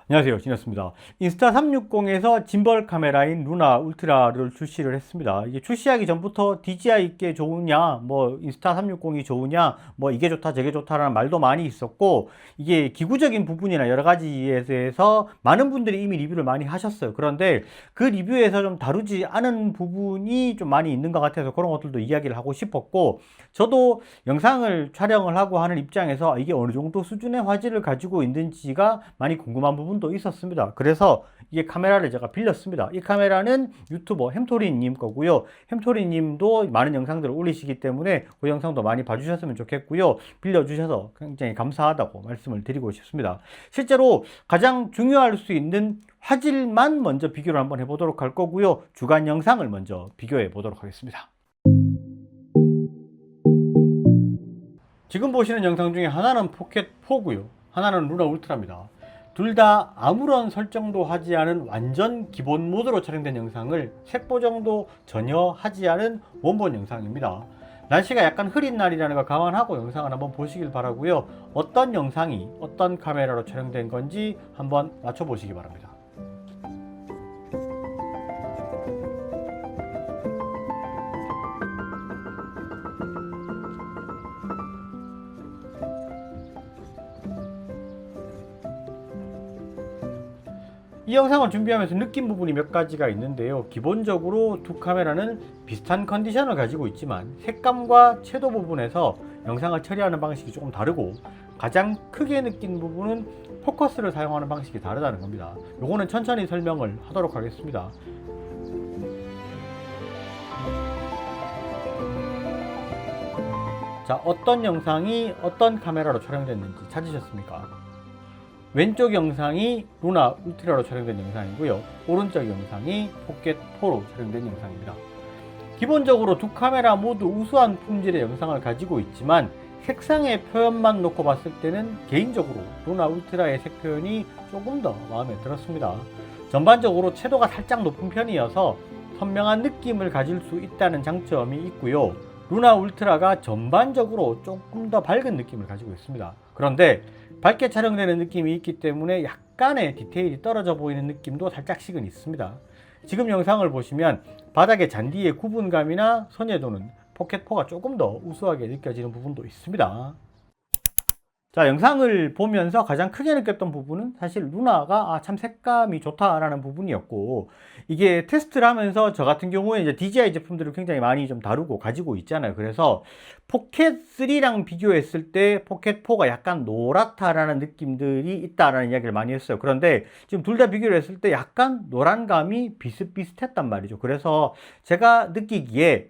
안녕하세요, 진이었습니다. 인스타360에서 짐벌 카메라인 루나 울트라를 출시를 했습니다. 이게 출시하기 전부터 DJI께 좋으냐, 뭐 인스타360이 좋으냐, 뭐 이게 좋다 저게 좋다라는 말도 많이 있었고, 이게 기구적인 부분이나 여러 가지에 대해서 많은 분들이 이미 리뷰를 많이 하셨어요. 그런데 그 리뷰에서 좀 다루지 않은 부분이 좀 많이 있는 것 같아서 그런 것들도 이야기를 하고 싶었고, 저도 영상을 촬영을 하고 하는 입장에서 이게 어느 정도 수준의 화질을 가지고 있는지가 많이 궁금한 부분도 있었습니다. 그래서 이게 카메라를 제가 빌렸습니다. 이 카메라는 유튜버 햄토리님 거고요. 햄토리님도 많은 영상들을 올리시기 때문에 그 영상도 많이 봐주셨으면 좋겠고요. 빌려주셔서 굉장히 감사하다고 말씀을 드리고 싶습니다. 실제로 가장 중요할 수 있는 화질만 먼저 비교를 한번 해보도록 할 거고요. 주간 영상을 먼저 비교해 보도록 하겠습니다. 지금 보시는 영상 중에 하나는 포켓 4고요. 하나는 루나 울트라입니다. 둘 다 아무런 설정도 하지 않은 완전 기본 모드로 촬영된 영상을 색보정도 전혀 하지 않은 원본 영상입니다. 날씨가 약간 흐린 날이라는 걸 감안하고 영상을 한번 보시길 바라고요. 어떤 영상이 어떤 카메라로 촬영된 건지 한번 맞춰보시기 바랍니다. 이 영상을 준비하면서 느낀 부분이 몇 가지가 있는데요. 기본적으로 두 카메라는 비슷한 컨디션을 가지고 있지만 색감과 채도 부분에서 영상을 처리하는 방식이 조금 다르고, 가장 크게 느낀 부분은 포커스를 사용하는 방식이 다르다는 겁니다. 요거는 천천히 설명을 하도록 하겠습니다. 자, 어떤 영상이 어떤 카메라로 촬영됐는지 찾으셨습니까? 왼쪽 영상이 루나 울트라로 촬영된 영상이고요. 오른쪽 영상이 포켓 4로 촬영된 영상입니다. 기본적으로 두 카메라 모두 우수한 품질의 영상을 가지고 있지만 색상의 표현만 놓고 봤을 때는 개인적으로 루나 울트라의 색 표현이 조금 더 마음에 들었습니다. 전반적으로 채도가 살짝 높은 편이어서 선명한 느낌을 가질 수 있다는 장점이 있고요. 루나 울트라가 전반적으로 조금 더 밝은 느낌을 가지고 있습니다. 그런데 밝게 촬영되는 느낌이 있기 때문에 약간의 디테일이 떨어져 보이는 느낌도 살짝씩은 있습니다. 지금 영상을 보시면 바닥의 잔디의 구분감이나 선예도는 포켓4가 조금 더 우수하게 느껴지는 부분도 있습니다. 자, 영상을 보면서 가장 크게 느꼈던 부분은 사실 루나가 참 색감이 좋다라는 부분이었고, 이게 테스트를 하면서 저 같은 경우에 이제 DJI 제품들을 굉장히 많이 좀 다루고 가지고 있잖아요. 그래서 포켓 3랑 비교했을 때 포켓 4가 약간 노랗다라는 느낌들이 있다라는 이야기를 많이 했어요. 그런데 지금 둘 다 비교를 했을 때 약간 노란감이 비슷비슷했단 말이죠. 그래서 제가 느끼기에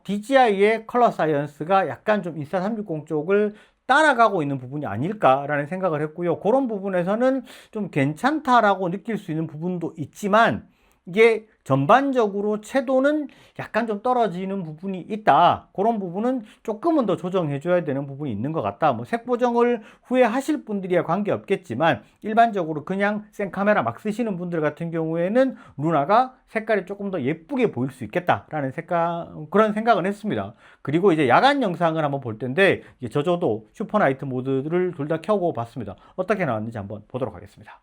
DJI의 컬러 사이언스가 약간 좀 인스타360 쪽을 따라가고 있는 부분이 아닐까라는 생각을 했고요. 그런 부분에서는 좀 괜찮다라고 느낄 수 있는 부분도 있지만, 이게 전반적으로 채도는 약간 좀 떨어지는 부분이 있다. 그런 부분은 조금은 더 조정해 줘야 되는 부분이 있는 것 같다. 뭐 색 보정을 후에 하실 분들이야 관계없겠지만, 일반적으로 그냥 생카메라 막 쓰시는 분들 같은 경우에는 루나가 색깔이 조금 더 예쁘게 보일 수 있겠다라는 그런 생각을 했습니다. 그리고 이제 야간 영상을 한번 볼 텐데, 저도 슈퍼나이트 모드를 둘 다 켜고 봤습니다. 어떻게 나왔는지 한번 보도록 하겠습니다.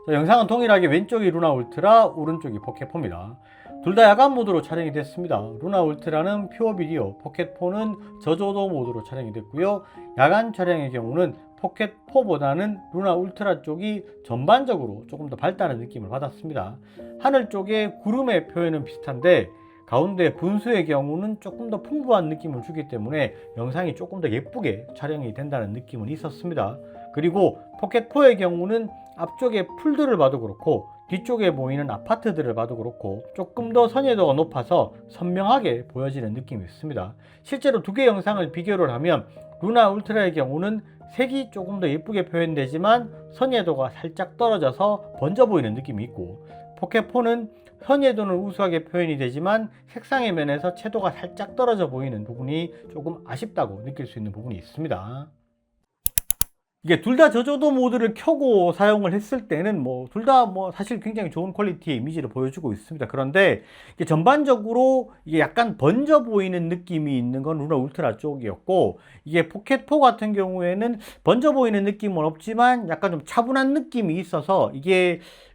자, 영상은 동일하게 왼쪽이 루나 울트라, 오른쪽이 포켓4입니다. 둘 다 야간 모드로 촬영이 됐습니다. 루나 울트라는 퓨어 비디오, 포켓4는 저조도 모드로 촬영이 됐고요. 야간 촬영의 경우는 포켓4보다는 루나 울트라 쪽이 전반적으로 조금 더 밝다는 느낌을 받았습니다. 하늘 쪽에 구름의 표현은 비슷한데 가운데 분수의 경우는 조금 더 풍부한 느낌을 주기 때문에 영상이 조금 더 예쁘게 촬영이 된다는 느낌은 있었습니다. 그리고 포켓4의 경우는 앞쪽에 풀들을 봐도 그렇고 뒤쪽에 보이는 아파트들을 봐도 그렇고 조금 더 선예도가 높아서 선명하게 보여지는 느낌이 있습니다. 실제로 두 개 영상을 비교를 하면 루나 울트라의 경우는 색이 조금 더 예쁘게 표현되지만 선예도가 살짝 떨어져서 번져 보이는 느낌이 있고, 포켓4는 선예도는 우수하게 표현이 되지만 색상의 면에서 채도가 살짝 떨어져 보이는 부분이 조금 아쉽다고 느낄 수 있는 부분이 있습니다. 이게 둘 다 저조도 모드를 켜고 사용을 했을 때는 뭐 둘 다 뭐 사실 굉장히 좋은 퀄리티의 이미지를 보여주고 있습니다. 그런데 이게 전반적으로 이게 약간 번져 보이는 느낌이 있는 건 루나 울트라 쪽이었고, 이게 포켓 4 같은 경우에는 번져 보이는 느낌은 없지만 약간 좀 차분한 느낌이 있어서,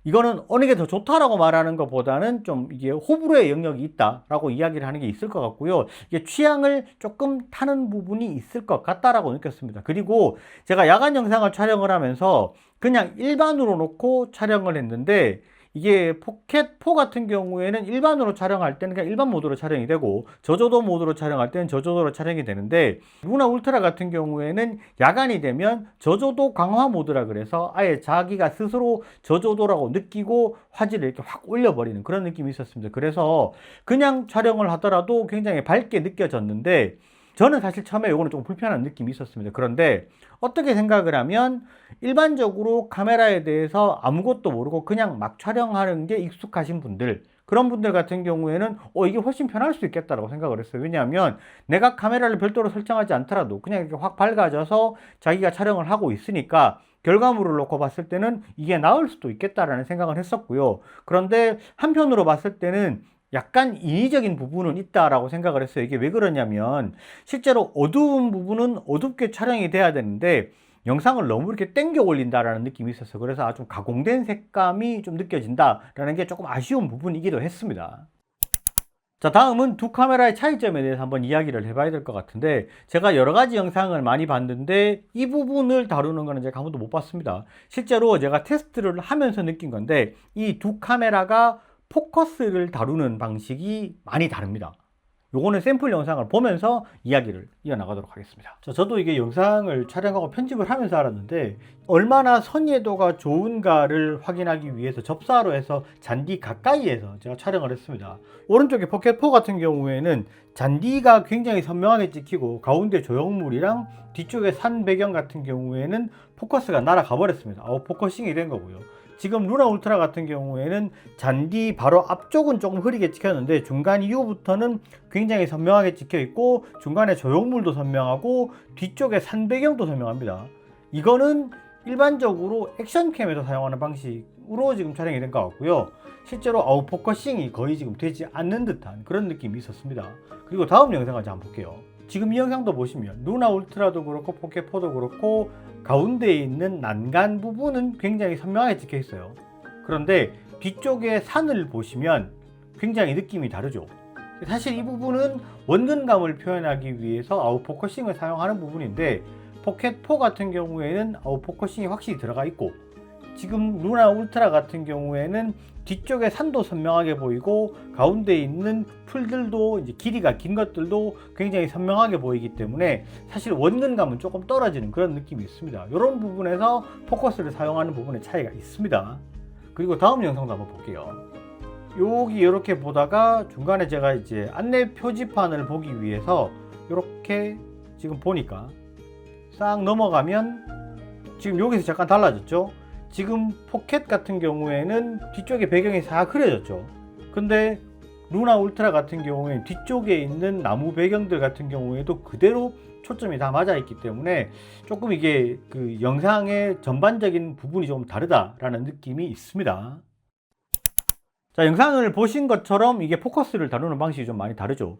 이거는 어느 게 더 좋다라고 말하는 것보다는 좀 이게 호불호의 영역이 있다라고 이야기를 하는 게 있을 것 같고요. 이게 취향을 조금 타는 부분이 있을 것 같다라고 느꼈습니다. 그리고 제가 야간 영상을 촬영을 하면서 그냥 일반으로 놓고 촬영을 했는데, 이게 포켓 4 같은 경우에는 일반으로 촬영할 때는 그냥 일반 모드로 촬영이 되고, 저조도 모드로 촬영할 때는 저조도로 촬영이 되는데, 루나 울트라 같은 경우에는 야간이 되면 저조도 강화 모드라 그래서 아예 자기가 스스로 저조도라고 느끼고 화질을 이렇게 확 올려버리는 그런 느낌이 있었습니다. 그래서 그냥 촬영을 하더라도 굉장히 밝게 느껴졌는데, 저는 사실 처음에 이거는 좀 불편한 느낌이 있었습니다. 그런데 어떻게 생각을 하면, 일반적으로 카메라에 대해서 아무것도 모르고 그냥 막 촬영하는 게 익숙하신 분들, 그런 분들 같은 경우에는 이게 훨씬 편할 수 있겠다라고 생각을 했어요. 왜냐하면 내가 카메라를 별도로 설정하지 않더라도 그냥 이렇게 확 밝아져서 자기가 촬영을 하고 있으니까 결과물을 놓고 봤을 때는 이게 나을 수도 있겠다라는 생각을 했었고요. 그런데 한편으로 봤을 때는 약간 인위적인 부분은 있다라고 생각을 했어요. 이게 왜 그러냐면, 실제로 어두운 부분은 어둡게 촬영이 돼야 되는데 영상을 너무 이렇게 땡겨 올린다라는 느낌이 있었어요. 그래서 좀 가공된 색감이 좀 느껴진다라는 게 조금 아쉬운 부분이기도 했습니다. 자, 다음은 두 카메라의 차이점에 대해서 한번 이야기를 해봐야 될 것 같은데, 제가 여러 가지 영상을 많이 봤는데 이 부분을 다루는 거는 제가 한 번도 못 봤습니다. 실제로 제가 테스트를 하면서 느낀 건데, 이 두 카메라가 포커스를 다루는 방식이 많이 다릅니다. 요거는 샘플 영상을 보면서 이야기를 이어나가도록 하겠습니다. 자, 저도 이게 영상을 촬영하고 편집을 하면서 알았는데, 얼마나 선의도가 좋은가를 확인하기 위해서 접사로 해서 잔디 가까이에서 제가 촬영을 했습니다. 오른쪽에 포켓 4 같은 경우에는 잔디가 굉장히 선명하게 찍히고, 가운데 조형물이랑 뒤쪽에 산 배경 같은 경우에는 포커스가 날아가 버렸습니다. 포커싱이 된 거고요. 지금 루나 울트라 같은 경우에는 잔디 바로 앞쪽은 조금 흐리게 찍혔는데 중간 이후부터는 굉장히 선명하게 찍혀 있고, 중간에 조형물도 선명하고 뒤쪽에 산 배경도 선명합니다. 이거는 일반적으로 액션캠에서 사용하는 방식으로 지금 촬영이 된 것 같고요. 실제로 아웃포커싱이 거의 지금 되지 않는 듯한 그런 느낌이 있었습니다. 그리고 다음 영상을 한번 볼게요. 지금 이 영상도 보시면 루나 울트라도 그렇고 포켓 4도 그렇고 가운데에 있는 난간 부분은 굉장히 선명하게 찍혀 있어요. 그런데 뒤쪽에 산을 보시면 굉장히 느낌이 다르죠. 사실 이 부분은 원근감을 표현하기 위해서 아웃포커싱을 사용하는 부분인데, 포켓 4 같은 경우에는 아웃포커싱이 확실히 들어가 있고, 지금 루나 울트라 같은 경우에는 뒤쪽에 산도 선명하게 보이고 가운데 있는 풀들도 이제 길이가 긴 것들도 굉장히 선명하게 보이기 때문에 사실 원근감은 조금 떨어지는 그런 느낌이 있습니다. 이런 부분에서 포커스를 사용하는 부분의 차이가 있습니다. 그리고 다음 영상도 한번 볼게요. 여기 이렇게 보다가 중간에 제가 이제 안내 표지판을 보기 위해서 이렇게 지금 보니까 싹 넘어가면 지금 여기서 잠깐 달라졌죠. 지금 포켓 같은 경우에는 뒤쪽에 배경이 싹 흐려졌죠. 근데 루나 울트라 같은 경우에 뒤쪽에 있는 나무 배경들 같은 경우에도 그대로 초점이 다 맞아 있기 때문에 조금 이게 그 영상의 전반적인 부분이 좀 다르다라는 느낌이 있습니다. 자, 영상을 보신 것처럼 이게 포커스를 다루는 방식이 좀 많이 다르죠.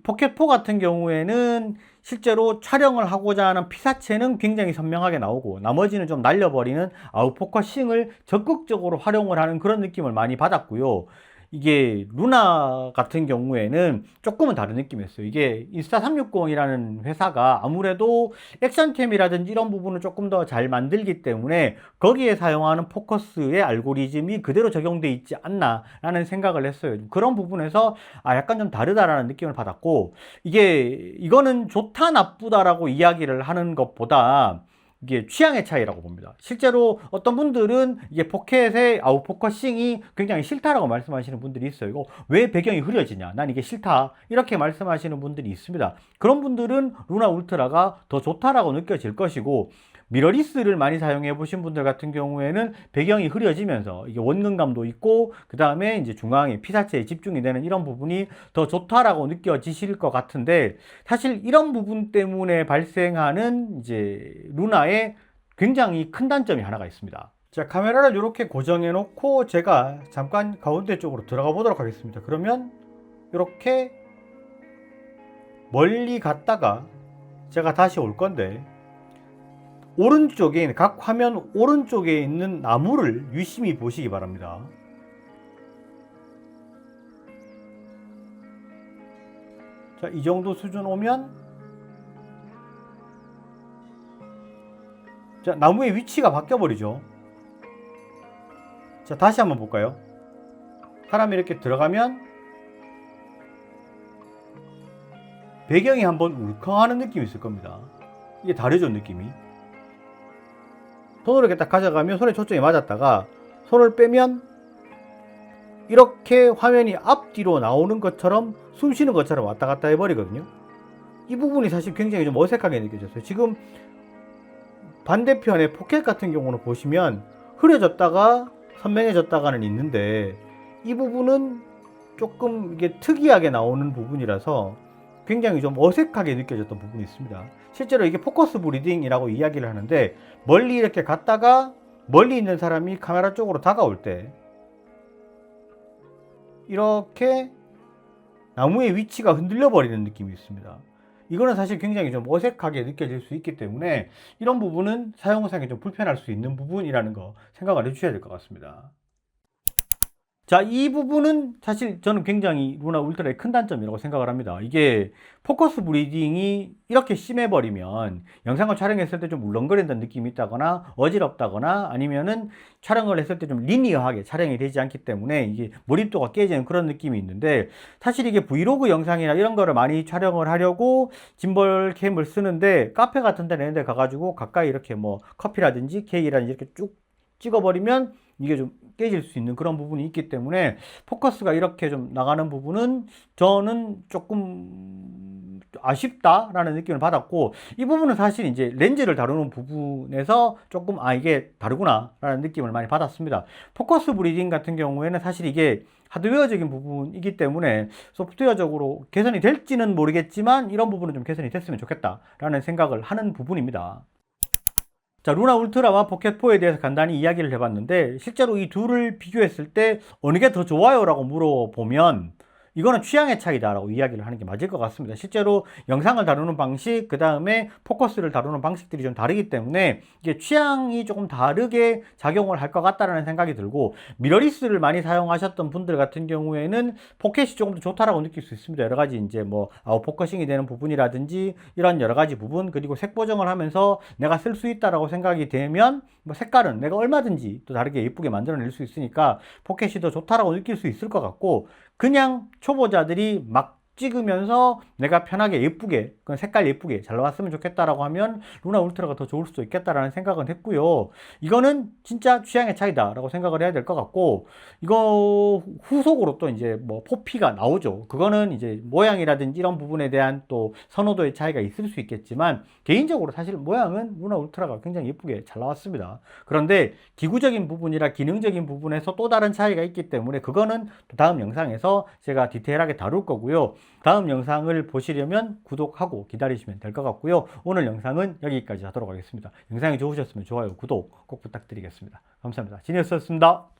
포켓 4 같은 경우에는 실제로 촬영을 하고자 하는 피사체는 굉장히 선명하게 나오고, 나머지는 좀 날려버리는 아웃포커싱을 적극적으로 활용을 하는 그런 느낌을 많이 받았고요. 이게 루나 같은 경우에는 조금은 다른 느낌이었어요. 이게 인스타360이라는 회사가 아무래도 액션캠이라든지 이런 부분을 조금 더 잘 만들기 때문에 거기에 사용하는 포커스의 알고리즘이 그대로 적용돼 있지 않나 라는 생각을 했어요. 그런 부분에서 약간 좀 다르다라는 느낌을 받았고, 이거는 좋다 나쁘다라고 이야기를 하는 것보다 이게 취향의 차이라고 봅니다. 실제로 어떤 분들은 이게 포켓의 아웃포커싱이 굉장히 싫다라고 말씀하시는 분들이 있어요. 이거 왜 배경이 흐려지냐? 난 이게 싫다. 이렇게 말씀하시는 분들이 있습니다. 그런 분들은 루나 울트라가 더 좋다라고 느껴질 것이고, 미러리스를 많이 사용해 보신 분들 같은 경우에는 배경이 흐려지면서 이게 원근감도 있고, 그 다음에 이제 중앙에 피사체에 집중이 되는 이런 부분이 더 좋다라고 느껴지실 것 같은데, 사실 이런 부분 때문에 발생하는 이제 루나의 굉장히 큰 단점이 하나가 있습니다. 자, 카메라를 이렇게 고정해 놓고 제가 잠깐 가운데 쪽으로 들어가 보도록 하겠습니다. 그러면 이렇게 멀리 갔다가 제가 다시 올 건데, 오른쪽에, 각 화면 오른쪽에 있는 나무를 유심히 보시기 바랍니다. 자, 이 정도 수준 오면, 자, 나무의 위치가 바뀌어 버리죠. 자, 다시 한번 볼까요? 사람이 이렇게 들어가면 배경이 한번 울컥하는 느낌이 있을 겁니다. 이게 다르죠, 느낌이. 손으로 이렇게 딱 가져가면 손에 초점이 맞았다가 손을 빼면 이렇게 화면이 앞뒤로 나오는 것처럼, 숨 쉬는 것처럼 왔다 갔다 해버리거든요. 이 부분이 사실 굉장히 좀 어색하게 느껴졌어요. 지금 반대편에 포켓 같은 경우는 보시면 흐려졌다가 선명해졌다가는 있는데, 이 부분은 조금 이게 특이하게 나오는 부분이라서 굉장히 좀 어색하게 느껴졌던 부분이 있습니다. 실제로 이게 포커스 브리딩이라고 이야기를 하는데, 멀리 이렇게 갔다가 멀리 있는 사람이 카메라 쪽으로 다가올 때 이렇게 나무의 위치가 흔들려 버리는 느낌이 있습니다. 이거는 사실 굉장히 좀 어색하게 느껴질 수 있기 때문에 이런 부분은 사용상에 좀 불편할 수 있는 부분이라는 거 생각을 해주셔야 될 것 같습니다. 자, 이 부분은 사실 저는 굉장히 루나 울트라의 큰 단점이라고 생각을 합니다. 이게 포커스 브리딩이 이렇게 심해버리면 영상을 촬영했을 때 좀 울렁거린다는 느낌이 있다거나 어지럽다거나, 아니면은 촬영을 했을 때 좀 리니어하게 촬영이 되지 않기 때문에 이게 몰입도가 깨지는 그런 느낌이 있는데, 사실 이게 브이로그 영상이나 이런 거를 많이 촬영을 하려고 짐벌 캠을 쓰는데, 카페 같은 데 이런 데 가가지고 가까이 이렇게 뭐 커피라든지 케이크라든지 이렇게 쭉 찍어버리면 이게 좀 깨질 수 있는 그런 부분이 있기 때문에, 포커스가 이렇게 좀 나가는 부분은 저는 조금 아쉽다라는 느낌을 받았고, 이 부분은 사실 이제 렌즈를 다루는 부분에서 조금 이게 다르구나 라는 느낌을 많이 받았습니다. 포커스 브리딩 같은 경우에는 사실 이게 하드웨어적인 부분이기 때문에 소프트웨어적으로 개선이 될지는 모르겠지만, 이런 부분은 좀 개선이 됐으면 좋겠다라는 생각을 하는 부분입니다. 자, 루나 울트라와 포켓4에 대해서 간단히 이야기를 해봤는데, 실제로 이 둘을 비교했을 때 어느 게 더 좋아요? 라고 물어보면 이거는 취향의 차이다 라고 이야기를 하는 게 맞을 것 같습니다. 실제로 영상을 다루는 방식, 그 다음에 포커스를 다루는 방식들이 좀 다르기 때문에 이게 취향이 조금 다르게 작용을 할 것 같다라는 생각이 들고, 미러리스를 많이 사용하셨던 분들 같은 경우에는 포켓이 조금 더 좋다라고 느낄 수 있습니다. 여러 가지 이제 뭐 아웃포커싱이 되는 부분이라든지 이런 여러 가지 부분, 그리고 색 보정을 하면서 내가 쓸 수 있다라고 생각이 되면 뭐 색깔은 내가 얼마든지 또 다르게 예쁘게 만들어낼 수 있으니까 포켓이 더 좋다라고 느낄 수 있을 것 같고, 그냥 초보자들이 막 찍으면서 내가 편하게 예쁘게, 그 색깔 예쁘게 잘 나왔으면 좋겠다라고 하면 루나 울트라가 더 좋을 수도 있겠다라는 생각은 했고요. 이거는 진짜 취향의 차이다라고 생각을 해야 될 것 같고, 이거 후속으로 또 이제 뭐 포피가 나오죠. 그거는 이제 모양이라든지 이런 부분에 대한 또 선호도의 차이가 있을 수 있겠지만, 개인적으로 사실 모양은 루나 울트라가 굉장히 예쁘게 잘 나왔습니다. 그런데 기구적인 부분이라 기능적인 부분에서 또 다른 차이가 있기 때문에 그거는 또 다음 영상에서 제가 디테일하게 다룰 거고요. 다음 영상을 보시려면 구독하고 기다리시면 될 것 같고요. 오늘 영상은 여기까지 하도록 하겠습니다. 영상이 좋으셨으면 좋아요, 구독 꼭 부탁드리겠습니다. 감사합니다. 진이었습니다.